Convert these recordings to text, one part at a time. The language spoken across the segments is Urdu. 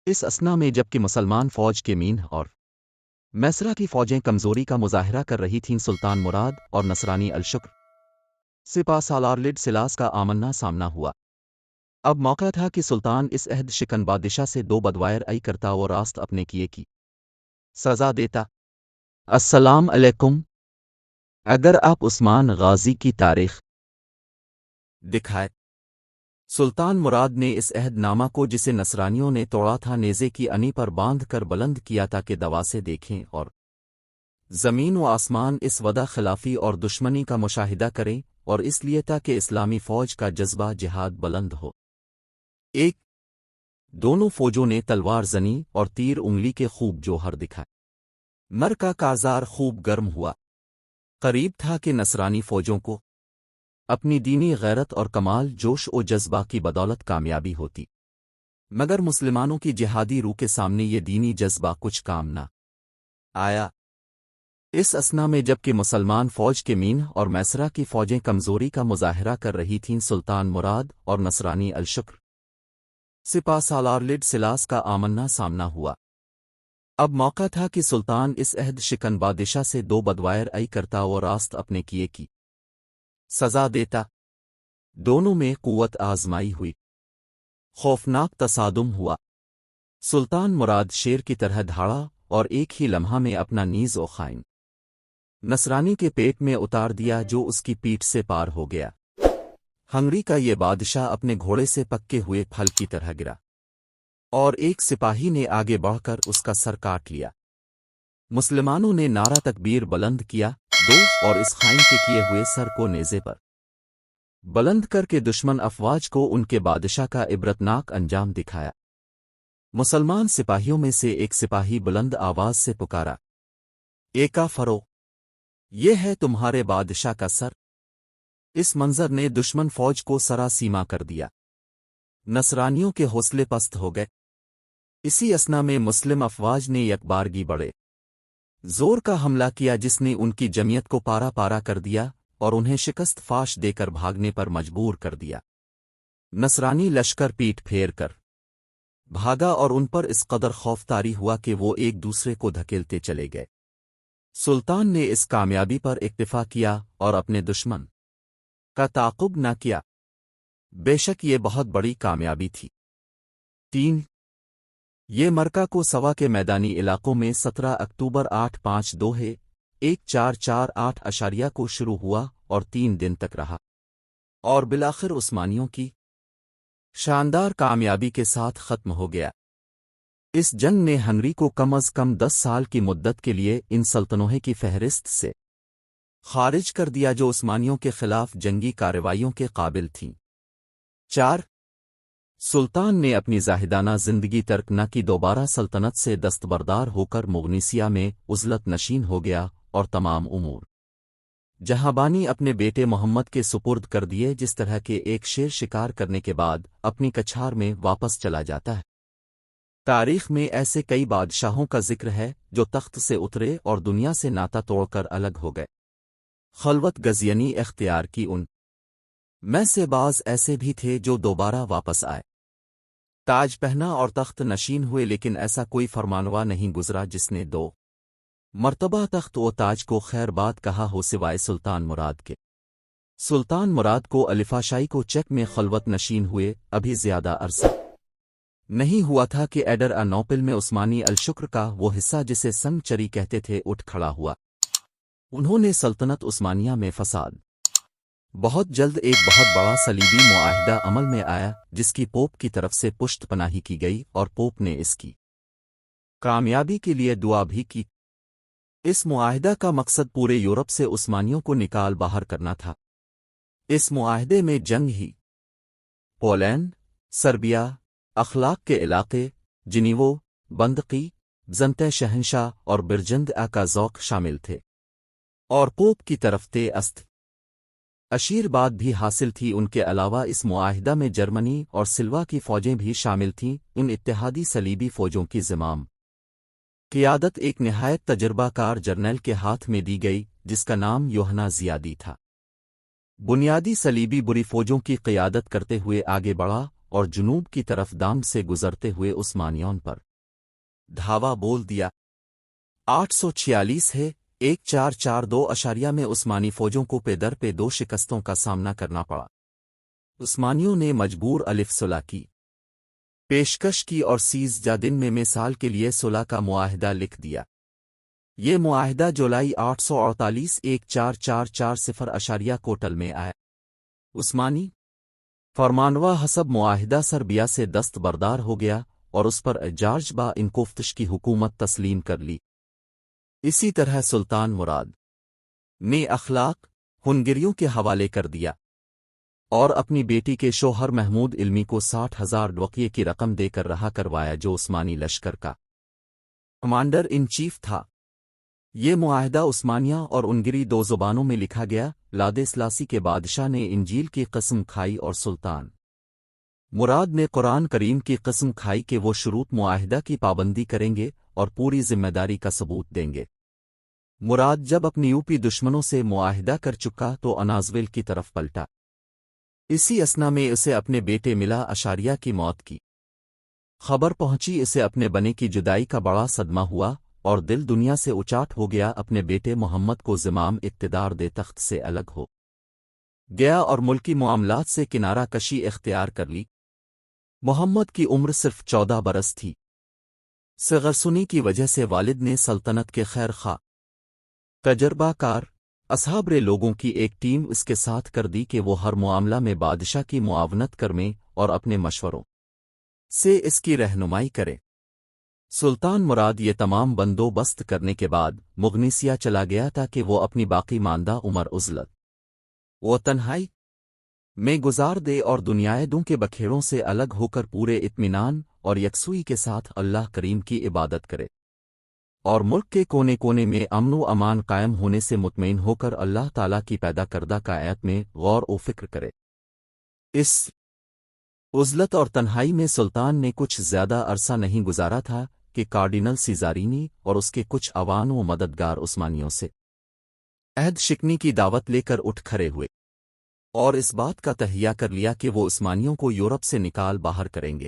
اس اثنا میں جبکہ مسلمان فوج کے مین اور میسرا کی فوجیں کمزوری کا مظاہرہ کر رہی تھیں، سلطان مراد اور نصرانی الشکر سپہ سالار لڈ سلاس کا آمنا سامنا ہوا۔ اب موقع تھا کہ سلطان اس عہد شکن بادشاہ سے دو بدوائر ای کرتا اور راست اپنے کیے کی سزا دیتا۔ السلام علیکم۔ اگر آپ عثمان غازی کی تاریخ دکھائے، سلطان مراد نے اس عہد نامہ کو، جسے نصرانیوں نے توڑا تھا، نیزے کی انی پر باندھ کر بلند کیا تاکہ دوا سے دیکھیں اور زمین و آسمان اس وعدہ خلافی اور دشمنی کا مشاہدہ کریں، اور اس لیے تاکہ اسلامی فوج کا جذبہ جہاد بلند ہو۔ ایک دونوں فوجوں نے تلوار زنی اور تیر انگلی کے خوب جوہر دکھائے۔ مر کا کارزار خوب گرم ہوا۔ قریب تھا کہ نصرانی فوجوں کو اپنی دینی غیرت اور کمال جوش و جذبہ کی بدولت کامیابی ہوتی، مگر مسلمانوں کی جہادی روح کے سامنے یہ دینی جذبہ کچھ کام نہ آیا۔ اس اثنا میں جبکہ مسلمان فوج کے مین اور میسرا کی فوجیں کمزوری کا مظاہرہ کر رہی تھیں، سلطان مراد اور نصرانی الشکر سپہ سالار لڈ سلاس کا آمنا سامنا ہوا۔ اب موقع تھا کہ سلطان اس عہد شکن بادشاہ سے دو بدوائر ای کرتا اور راست اپنے کیے کی سزا دیتا۔ دونوں میں قوت آزمائی ہوئی، خوفناک تصادم ہوا۔ سلطان مراد شیر کی طرح دھاڑا اور ایک ہی لمحہ میں اپنا نیز و خائن نصرانی کے پیٹ میں اتار دیا، جو اس کی پیٹھ سے پار ہو گیا۔ ہنگری کا یہ بادشاہ اپنے گھوڑے سے پکے ہوئے پھل کی طرح گرا، اور ایک سپاہی نے آگے بڑھ کر اس کا سر کاٹ لیا۔ مسلمانوں نے نعرہ تکبیر بلند کیا، اور اس خائن کے کیے ہوئے سر کو نیزے پر بلند کر کے دشمن افواج کو ان کے بادشاہ کا عبرتناک انجام دکھایا۔ مسلمان سپاہیوں میں سے ایک سپاہی بلند آواز سے پکارا، ایکا فرو، یہ ہے تمہارے بادشاہ کا سر۔ اس منظر نے دشمن فوج کو سراسیما کر دیا۔ نصرانیوں کے حوصلے پست ہو گئے۔ اسی اثنا میں مسلم افواج نے یکبارگی بڑے زور کا حملہ کیا، جس نے ان کی جمعیت کو پارا پارا کر دیا اور انہیں شکست فاش دے کر بھاگنے پر مجبور کر دیا۔ نصرانی لشکر پیٹ پھیر کر بھاگا اور ان پر اس قدر خوف طاری ہوا کہ وہ ایک دوسرے کو دھکیلتے چلے گئے۔ سلطان نے اس کامیابی پر اکتفا کیا اور اپنے دشمن کا تعاقب نہ کیا۔ بے شک یہ بہت بڑی کامیابی تھی۔ 3 یہ مرکہ کو سوا کے میدانی علاقوں میں 17 اکتوبر 852 ہے 1448 کو شروع ہوا اور 3 دن تک رہا، اور بالآخر عثمانیوں کی شاندار کامیابی کے ساتھ ختم ہو گیا۔ اس جنگ نے ہنگری کو کم از کم 10 سال کی مدت کے لیے ان سلطنتوں کی فہرست سے خارج کر دیا جو عثمانیوں کے خلاف جنگی کارروائیوں کے قابل تھیں۔ 4 سلطان نے اپنی زاہدانہ زندگی ترک نہ کی، دوبارہ سلطنت سے دستبردار ہو کر مغنیسیہ میں عزلت نشین ہو گیا اور تمام امور جہاں بانی اپنے بیٹے محمد کے سپرد کر دیے، جس طرح کے ایک شیر شکار کرنے کے بعد اپنی کچھار میں واپس چلا جاتا ہے۔ تاریخ میں ایسے کئی بادشاہوں کا ذکر ہے جو تخت سے اترے اور دنیا سے ناتا توڑ کر الگ ہو گئے، خلوت گزینی اختیار کی۔ ان میں سے بعض ایسے بھی تھے جو دوبارہ واپس آئے، تاج پہنا اور تخت نشین ہوئے، لیکن ایسا کوئی فرمانوا نہیں گزرا جس نے 2 مرتبہ تخت و تاج کو خیر بات کہا ہو سوائے سلطان مراد کے۔ سلطان مراد کو الفاشائی کو چیک میں خلوت نشین ہوئے ابھی زیادہ عرصہ نہیں ہوا تھا کہ ایڈر نوپل میں عثمانی الشکر کا وہ حصہ جسے سنگ چری کہتے تھے اٹھ کھڑا ہوا۔ انہوں نے سلطنت عثمانیہ میں فساد۔ بہت جلد ایک بہت بڑا صلیبی معاہدہ عمل میں آیا، جس کی پوپ کی طرف سے پشت پناہی کی گئی، اور پوپ نے اس کی کامیابی کے لیے دعا بھی کی۔ اس معاہدہ کا مقصد پورے یورپ سے عثمانیوں کو نکال باہر کرنا تھا۔ اس معاہدے میں جنگ ہی پولینڈ، سربیا، اخلاق کے علاقے، جنیوو، بندقی، بزنطے شہنشاہ اور برجند کا ذوق شامل تھے، اور پوپ کی طرف است اشیرباد بھی حاصل تھی۔ ان کے علاوہ اس معاہدہ میں جرمنی اور سلوا کی فوجیں بھی شامل تھیں۔ ان اتحادی صلیبی فوجوں کی زمام قیادت ایک نہایت تجربہ کار جرنیل کے ہاتھ میں دی گئی، جس کا نام یوحنا زیادی تھا۔ بنیادی صلیبی بری فوجوں کی قیادت کرتے ہوئے آگے بڑھا اور جنوب کی طرف دام سے گزرتے ہوئے عثمانیوں پر دھاوا بول دیا۔ 846 ہے 1442 میں عثمانی فوجوں کو پے در پہ 2 شکستوں کا سامنا کرنا پڑا۔ عثمانیوں نے مجبور الف صلح کی پیشکش کی اور 30 دن میں مثال کے لیے صلح کا معاہدہ لکھ دیا۔ یہ معاہدہ جولائی 848 1444 کوٹل میں آیا۔ عثمانی فرمانوا حسب معاہدہ سربیا سے دستبردار ہو گیا اور اس پر جارج با انکوفتش کی حکومت تسلیم کر لی۔ اسی طرح سلطان مراد نے اخلاق ہنگریوں کے حوالے کر دیا اور اپنی بیٹی کے شوہر محمود علمی کو 60,000 ڈوقیے کی رقم دے کر رہا کروایا، جو عثمانی لشکر کا کمانڈر ان چیف تھا۔ یہ معاہدہ عثمانیہ اور انگری 2 زبانوں میں لکھا گیا۔ لادے سلاسی کے بادشاہ نے انجیل کی قسم کھائی اور سلطان مراد نے قرآن کریم کی قسم کھائی کہ وہ شروط معاہدہ کی پابندی کریں گے اور پوری ذمہ داری کا ثبوت دیں گے۔ مراد جب اپنی یوپی دشمنوں سے معاہدہ کر چکا تو انازول کی طرف پلٹا۔ اسی اثنا میں اسے اپنے بیٹے ملا اشاریہ کی موت کی خبر پہنچی۔ اسے اپنے بنے کی جدائی کا بڑا صدمہ ہوا اور دل دنیا سے اچاٹ ہو گیا۔ اپنے بیٹے محمد کو زمام اقتدار دے تخت سے الگ ہو گیا اور ملکی معاملات سے کنارہ کشی اختیار کر لی۔ محمد کی عمر صرف 14 برس تھی۔ صغرسنی کی وجہ سے والد نے سلطنت کے خیر خواہ تجربہ کار اصحابرے لوگوں کی ایک ٹیم اس کے ساتھ کر دی کہ وہ ہر معاملہ میں بادشاہ کی معاونت کریں اور اپنے مشوروں سے اس کی رہنمائی کرے۔ سلطان مراد یہ تمام بندوبست کرنے کے بعد مغنیسیہ چلا گیا تاکہ وہ اپنی باقی ماندہ عمر عزلت و تنہائی میں گزار دے اور دنیائے کے بکھیڑوں سے الگ ہو کر پورے اطمینان اور یکسوئی کے ساتھ اللہ کریم کی عبادت کرے اور ملک کے کونے کونے میں امن و امان قائم ہونے سے مطمئن ہو کر اللہ تعالیٰ کی پیدا کردہ کائنات میں غور و فکر کرے۔ اس عزلت اور تنہائی میں سلطان نے کچھ زیادہ عرصہ نہیں گزارا تھا کہ کارڈینل سیزارینی اور اس کے کچھ عوان و مددگار عثمانیوں سے عہد شکنی کی دعوت لے کر اٹھ کھڑے ہوئے اور اس بات کا تہیہ کر لیا کہ وہ عثمانیوں کو یورپ سے نکال باہر کریں گے۔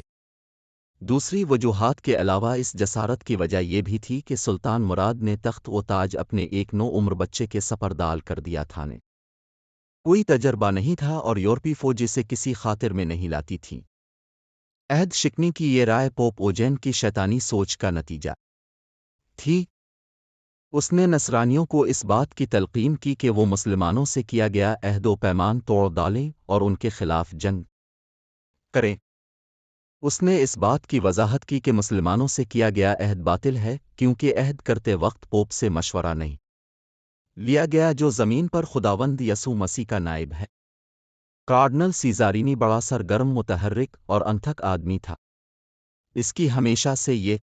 دوسری وجوہات کے علاوہ اس جسارت کی وجہ یہ بھی تھی کہ سلطان مراد نے تخت و تاج اپنے ایک 9 عمر بچے کے سپردال کر دیا تھا۔ نے کوئی تجربہ نہیں تھا اور یورپی فوج اسے کسی خاطر میں نہیں لاتی تھی۔ عہد شکنی کی یہ رائے پوپ اوجین کی شیطانی سوچ کا نتیجہ تھی۔ اس نے نصرانیوں کو اس بات کی تلقین کی کہ وہ مسلمانوں سے کیا گیا عہد و پیمان توڑ ڈالیں اور ان کے خلاف جنگ کریں۔ اس نے اس بات کی وضاحت کی کہ مسلمانوں سے کیا گیا عہد باطل ہے، کیونکہ عہد کرتے وقت پوپ سے مشورہ نہیں لیا گیا جو زمین پر خداوند یسوع مسیح کا نائب ہے۔ کارڈنل سیزارینی بڑا سرگرم، متحرک اور انتھک آدمی تھا۔ اس کی ہمیشہ سے یہ